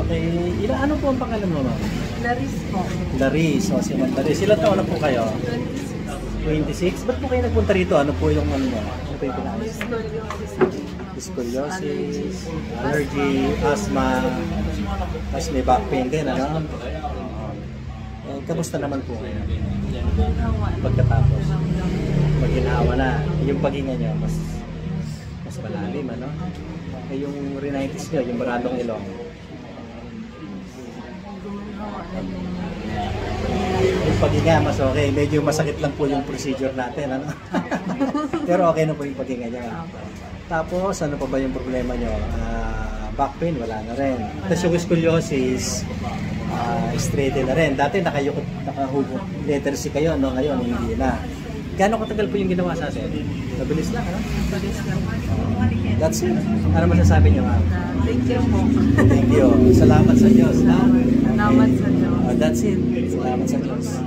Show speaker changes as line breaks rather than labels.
Okay, ano po ang pangalan mo, ma'am?
Laris po.
Laris, o si Ma'am Laris. Ilan taon na po kayo? 26. Ba't po kayo nagpunta rito? Ano po yung ano mo? Ano po yung pinaalis? Scoliosis, allergy, asthma, tapos may back pain din, ano? Eh, kamusta naman po kayo? Pagkatapos, maginawa na. Yung paghinga nyo, mas malalim, ano? Eh, yung rhinitis nyo, yung baradong ilong. Yung paghinga, mas okay. Medyo masakit lang po yung procedure natin, ano? Pero okay na po yung paghinga nyo. Tapos, ano pa ba yung problema nyo? Back pain, wala na rin. Tapos yung scoliosis, straighten na rin. Dati nakahugot letter C kayo, no? Ngayon, hindi na. Gano'ng katagal po yung ginawa sa atin? Mabilis lang, ano?
Mabilis lang.
That's it. Ano masasabi nyo, ma'am?
Thank you po.
Thank you. Salamat sa Diyos.
Salamat sa Diyos.
That's it. Salamat sa Diyos.